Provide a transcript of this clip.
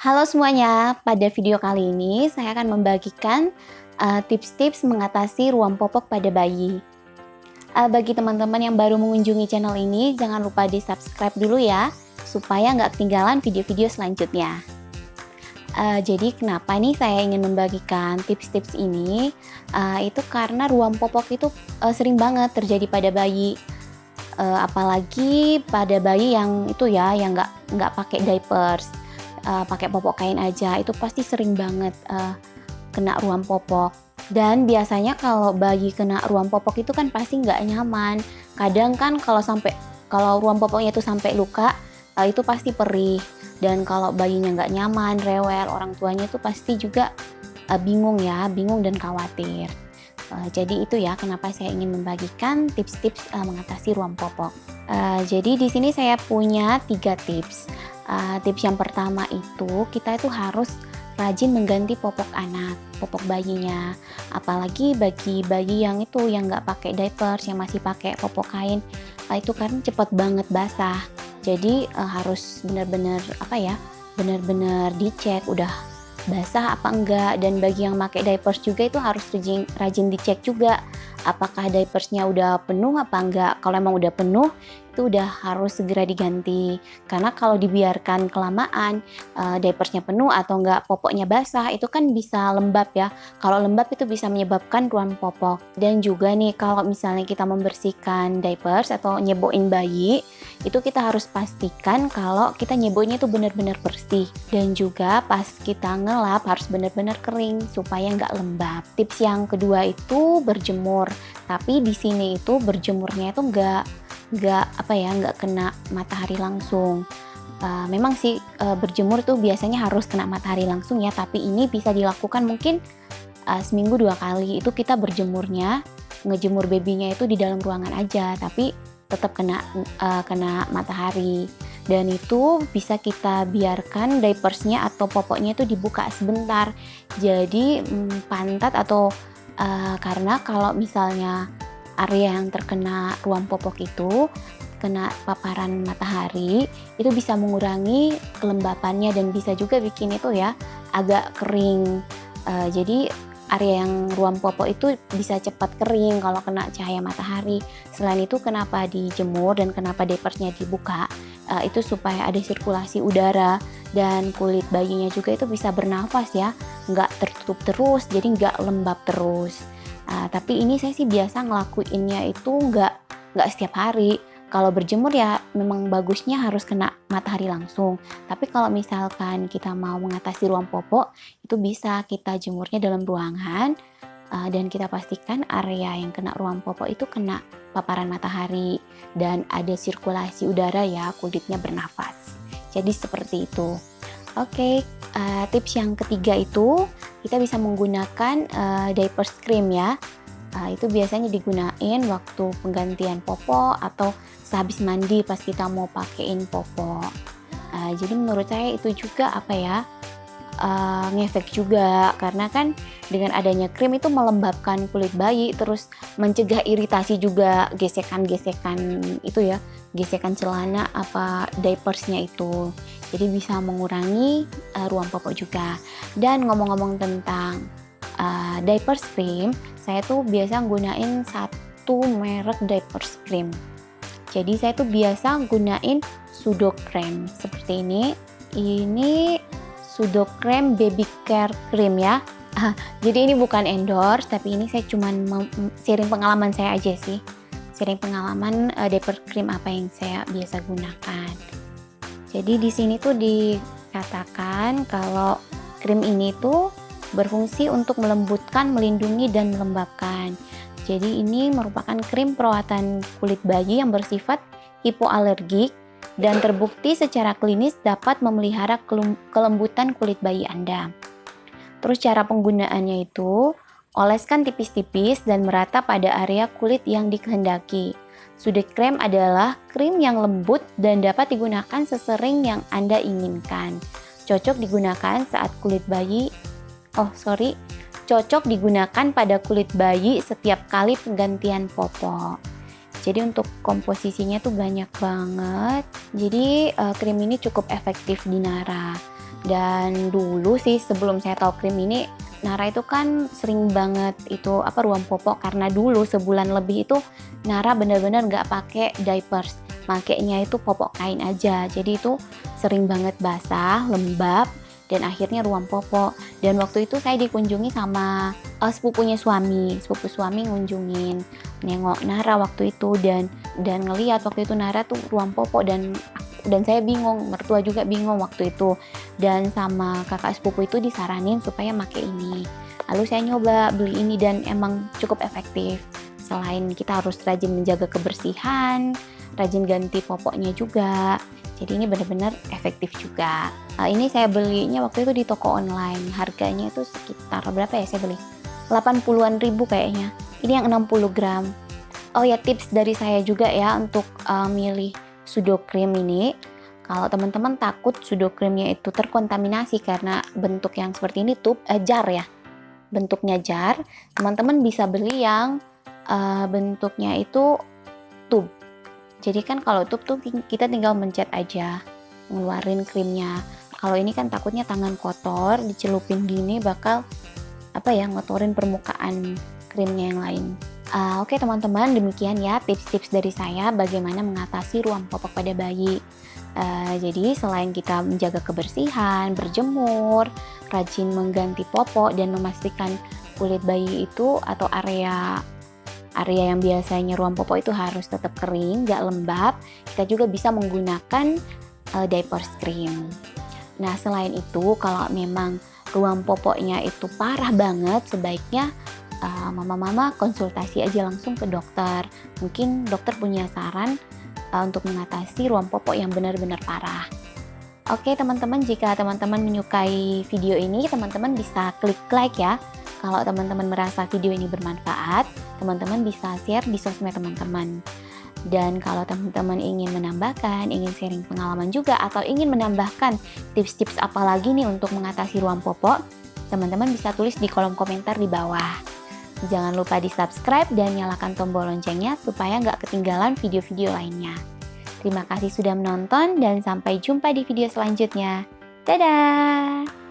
Halo semuanya, pada video kali ini saya akan membagikan tips-tips mengatasi ruam popok pada bayi. Bagi teman-teman yang baru mengunjungi channel ini, jangan lupa di-subscribe dulu ya, supaya nggak ketinggalan video-video selanjutnya. Jadi kenapa nih saya ingin membagikan tips-tips ini? Itu karena ruam popok itu sering banget terjadi pada bayi. Apalagi pada bayi yang itu ya, yang nggak pakai diapers. Pakai popok kain aja, itu pasti sering banget kena ruam popok. Dan biasanya kalau bayi kena ruam popok itu kan pasti nggak nyaman. Kadang kan kalau ruam popoknya itu sampai luka, itu pasti perih. Dan kalau bayinya nggak nyaman, rewel, orang tuanya itu pasti juga bingung dan khawatir. Jadi itu ya kenapa saya ingin membagikan tips-tips mengatasi ruam popok. Jadi di sini saya punya 3 tips. Tips yang pertama itu kita itu harus rajin mengganti popok anak, popok bayinya. Apalagi bagi bayi yang nggak pakai diapers, yang masih pakai popok kain, itu kan cepet banget basah. Jadi harus benar-benar dicek udah basah apa enggak. Dan bagi yang pakai diapers juga itu harus rajin dicek juga apakah diapersnya udah penuh apa enggak. Kalau emang udah penuh, itu udah harus segera diganti. Karena kalau dibiarkan kelamaan, diapersnya penuh atau enggak popoknya basah, itu kan bisa lembab ya. Kalau lembab itu bisa menyebabkan ruam popok. Dan juga nih kalau misalnya kita membersihkan diapers atau nyeboin bayi, itu kita harus pastikan kalau kita nyeboinnya itu benar-benar bersih. Dan juga pas kita ngelap harus benar-benar kering supaya nggak lembab. Tips yang kedua itu berjemur. Tapi di sini itu berjemurnya itu nggak kena matahari langsung. Memang sih berjemur tuh biasanya harus kena matahari langsung ya, tapi ini bisa dilakukan mungkin seminggu 2 kali. Itu kita ngejemur babynya itu di dalam ruangan aja, tapi tetap kena matahari. Dan itu bisa kita biarkan diapersnya atau popoknya itu dibuka sebentar. Jadi pantat atau karena kalau misalnya area yang terkena ruam popok itu kena paparan matahari, itu bisa mengurangi kelembapannya dan bisa juga bikin itu ya agak kering. Jadi area yang ruam popok itu bisa cepat kering kalau kena cahaya matahari. Selain itu kenapa dijemur dan kenapa diapersnya dibuka, itu supaya ada sirkulasi udara dan kulit bayinya juga itu bisa bernafas ya, nggak tertutup terus, jadi nggak lembab terus. Tapi ini saya sih biasa ngelakuinnya itu nggak setiap hari. Kalau berjemur ya memang bagusnya harus kena matahari langsung. Tapi kalau misalkan kita mau mengatasi ruam popok, itu bisa kita jemurnya dalam ruangan dan kita pastikan area yang kena ruam popok itu kena paparan matahari dan ada sirkulasi udara ya, kulitnya bernafas. Jadi seperti itu. Oke, tips yang ketiga itu kita bisa menggunakan diaper cream ya. Itu biasanya digunain waktu penggantian popok atau sehabis mandi pas kita mau pakein popok. Jadi menurut saya itu juga ngefek juga, karena kan dengan adanya krim itu melembabkan kulit bayi, terus mencegah iritasi juga, gesekan-gesekan itu ya, gesekan celana apa diapersnya itu. Jadi bisa mengurangi ruam popok juga. Dan ngomong-ngomong tentang diaper cream, saya tuh biasa gunain satu merek diaper cream. Jadi saya tuh biasa gunain Sudocrem seperti ini. Ini Sudocrem Baby Care Cream ya. Jadi ini bukan endorse, tapi ini saya cuman sharing pengalaman saya aja sih. Sharing pengalaman diaper cream apa yang saya biasa gunakan. Jadi di sini tuh dikatakan kalau krim ini tuh berfungsi untuk melembutkan, melindungi, dan melembabkan. Jadi ini merupakan krim perawatan kulit bayi yang bersifat hipoalergik dan terbukti secara klinis dapat memelihara kelembutan kulit bayi Anda. Terus cara penggunaannya itu, oleskan tipis-tipis dan merata pada area kulit yang dikehendaki. Sudocrem adalah krim yang lembut dan dapat digunakan sesering yang Anda inginkan. Cocok digunakan pada kulit bayi setiap kali penggantian popok. Jadi untuk komposisinya tuh banyak banget. Jadi krim ini cukup efektif di Nara. Dan dulu sih sebelum saya tahu krim ini, Nara itu kan sering banget itu ruam popok, karena dulu sebulan lebih itu Nara bener-bener nggak pakai diapers, makainya itu popok kain aja. Jadi itu sering banget basah, lembab, dan akhirnya ruam popok. Dan waktu itu saya dikunjungi sama sepupunya suami, sepupu suami ngunjungin, nengok Nara waktu itu, dan ngeliat waktu itu Nara tuh ruam popok, dan saya bingung, mertua juga bingung waktu itu, dan sama kakak sepupu itu disaranin supaya pakai ini. Lalu saya nyoba beli ini dan emang cukup efektif. Selain kita harus rajin menjaga kebersihan, rajin ganti popoknya juga, jadi ini benar-benar efektif juga. Ini saya belinya waktu itu di toko online, harganya itu sekitar berapa ya saya beli? 80-an ribu kayaknya. Ini yang 60 gram. Oh ya, tips dari saya juga ya untuk milih Sudocrem ini. Kalau teman-teman takut Sudocremnya itu terkontaminasi karena bentuk yang seperti ini jar ya, bentuknya jar, teman-teman bisa beli yang bentuknya itu tube. Jadi kan kalau tube tuh kita tinggal mencet aja, ngeluarin krimnya. Kalau ini kan takutnya tangan kotor, dicelupin gini bakal ngotorin permukaan krimnya yang lain. Oke teman-teman, demikian ya tips-tips dari saya bagaimana mengatasi ruam popok pada bayi. Jadi selain kita menjaga kebersihan, berjemur, rajin mengganti popok, dan memastikan kulit bayi itu atau area yang biasanya ruam popok itu harus tetap kering, gak lembab, kita juga bisa menggunakan diaper cream. Nah selain itu, kalau memang ruam popoknya itu parah banget, sebaiknya mama-mama konsultasi aja langsung ke dokter. Mungkin dokter punya saran untuk mengatasi ruam popok yang benar-benar parah. Oke teman-teman, jika teman-teman menyukai video ini, teman-teman bisa klik like ya. Kalau teman-teman merasa video ini bermanfaat, teman-teman bisa share di sosmed teman-teman. Dan kalau teman-teman ingin menambahkan, ingin sharing pengalaman juga, atau ingin menambahkan tips-tips apa lagi nih untuk mengatasi ruam popok, teman-teman bisa tulis di kolom komentar di bawah. Jangan lupa di subscribe dan nyalakan tombol loncengnya supaya nggak ketinggalan video-video lainnya. Terima kasih sudah menonton dan sampai jumpa di video selanjutnya. Dadah!